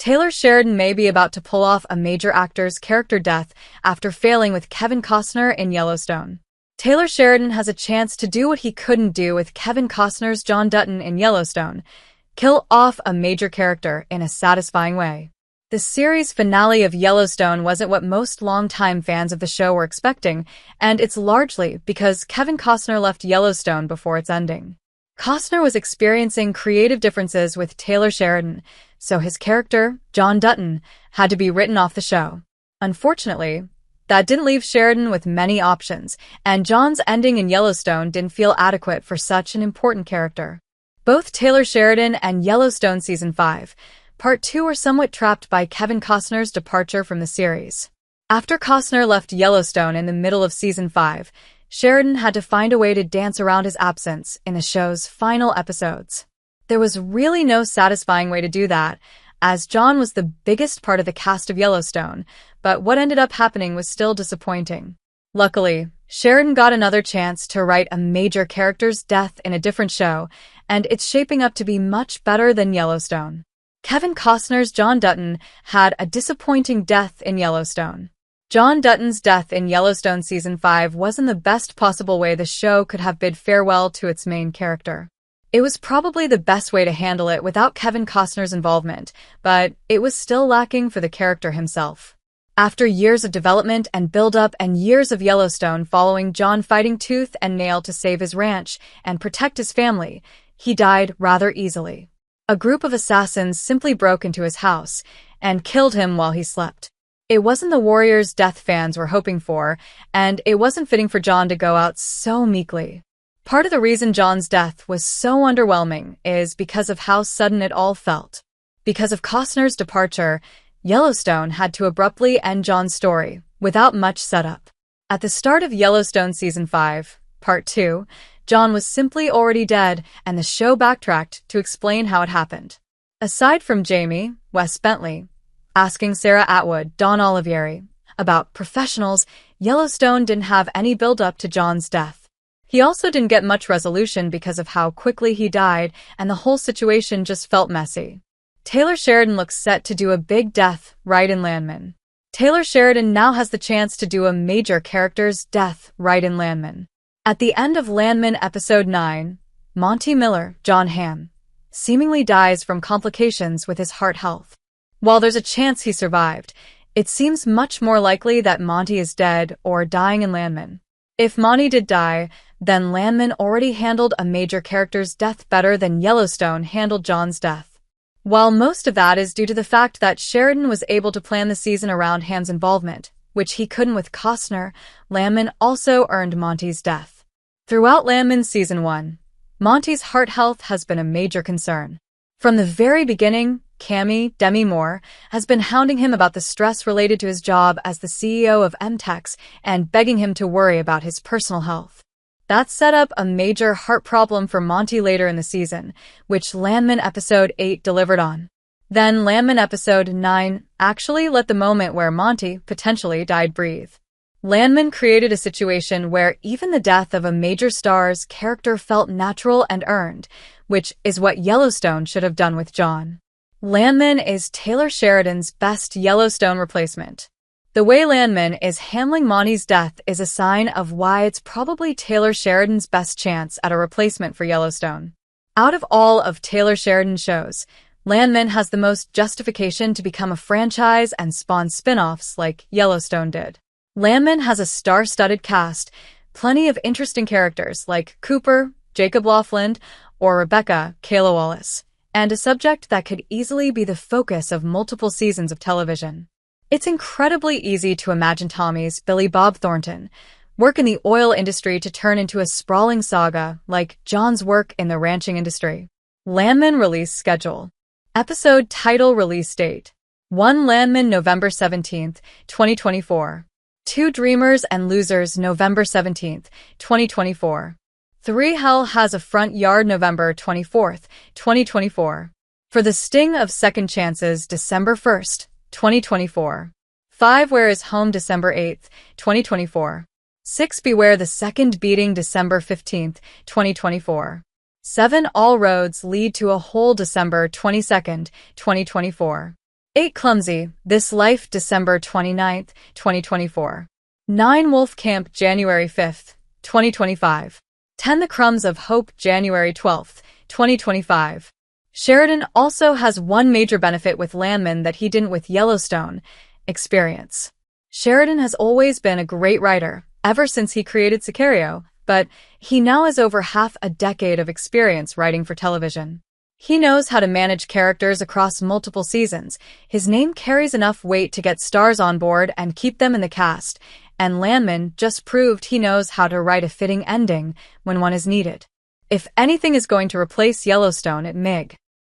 Taylor Sheridan may be about to pull off a major actor's character death after failing with Kevin Costner in Yellowstone. Taylor Sheridan has a chance to do what he couldn't do with Kevin Costner's John Dutton in Yellowstone, kill off a major character in a satisfying way. The series finale of Yellowstone wasn't what most longtime fans of the show were expecting, and it's largely because Kevin Costner left Yellowstone before its ending. Costner was experiencing creative differences with Taylor Sheridan, so his character, John Dutton, had to be written off the show. Unfortunately, that didn't leave Sheridan with many options, and John's ending in Yellowstone didn't feel adequate for such an important character. Both Taylor Sheridan and Yellowstone Season 5, Part 2 are somewhat trapped by Kevin Costner's departure from the series. After Costner left Yellowstone in the middle of Season 5, Sheridan had to find a way to dance around his absence in the show's final episodes. There was really no satisfying way to do that, as John was the biggest part of the cast of Yellowstone, but what ended up happening was still disappointing. Luckily, Sheridan got another chance to write a major character's death in a different show, and it's shaping up to be much better than Yellowstone. Kevin Costner's John Dutton had a disappointing death in Yellowstone. John Dutton's death in Yellowstone Season 5 wasn't the best possible way the show could have bid farewell to its main character. It was probably the best way to handle it without Kevin Costner's involvement, but it was still lacking for the character himself. After years of development and build-up and years of Yellowstone following John fighting tooth and nail to save his ranch and protect his family, he died rather easily. A group of assassins simply broke into his house and killed him while he slept. It wasn't the warrior's death fans were hoping for, and it wasn't fitting for John to go out so meekly. Part of the reason John's death was so underwhelming is because of how sudden it all felt. Because of Costner's departure, Yellowstone had to abruptly end John's story, without much setup. At the start of Yellowstone Season 5, Part 2, John was simply already dead, and the show backtracked to explain how it happened. Aside from Jamie, Wes Bentley, asking Sarah Atwood, Don Olivieri, about professionals, Yellowstone didn't have any build-up to John's death. He also didn't get much resolution because of how quickly he died, and the whole situation just felt messy. Taylor Sheridan looks set to do a big death right in Landman. Taylor Sheridan now has the chance to do a major character's death right in Landman. At the end of Landman Episode 9, Monty Miller, Jon Hamm, seemingly dies from complications with his heart health. While there's a chance he survived, it seems much more likely that Monty is dead or dying in Landman. If Monty did die, then Landman already handled a major character's death better than Yellowstone handled John's death. While most of that is due to the fact that Sheridan was able to plan the season around Hamm's involvement, which he couldn't with Costner, Landman also earned Monty's death. Throughout Landman's Season 1, Monty's heart health has been a major concern. From the very beginning, Demi Moore, has been hounding him about the stress related to his job as the CEO of MTEX and begging him to worry about his personal health. That set up a major heart problem for Monty later in the season, which Landman Episode 8 delivered on. Then Landman Episode 9 actually let the moment where Monty potentially died breathe. Landman created a situation where even the death of a major star's character felt natural and earned, which is what Yellowstone should have done with John. Landman is Taylor Sheridan's best Yellowstone replacement. The way Landman is handling Monty's death is a sign of why it's probably Taylor Sheridan's best chance at a replacement for Yellowstone. Out of all of Taylor Sheridan's shows, Landman has the most justification to become a franchise and spawn spin-offs like Yellowstone did. Landman has a star-studded cast, plenty of interesting characters like Cooper, Jacob Laughlin, or Rebecca, Kayla Wallace, and a subject that could easily be the focus of multiple seasons of television. It's incredibly easy to imagine Tommy's Billy Bob Thornton work in the oil industry to turn into a sprawling saga like John's work in the ranching industry. Landman release schedule. Episode title release date. 1 Landman November 17th, 2024. 2 Dreamers and Losers November 17th, 2024. 3 Hell Has a Front Yard November 24th, 2024. For the Sting of Second Chances December 1st, 2024. 5 Where Is Home December 8th, 2024. 6 Beware the Second Beating December 15th, 2024. 7 All Roads Lead to a Hole December 22nd, 2024. 8. Clumsy, This Life, December 29th, 2024. 9. WolfCamp, January 5th, 2025. 10. The Crumbs of Hope, January 12th, 2025. Sheridan also has one major benefit with Landman that he didn't with Yellowstone: experience. Sheridan has always been a great writer, ever since he created Sicario, but he now has over half a decade of experience writing for television. He knows how to manage characters across multiple seasons. His name carries enough weight to get stars on board and keep them in the cast, and Landman just proved he knows how to write a fitting ending when one is needed. If anything is going to replace Yellowstone, it may.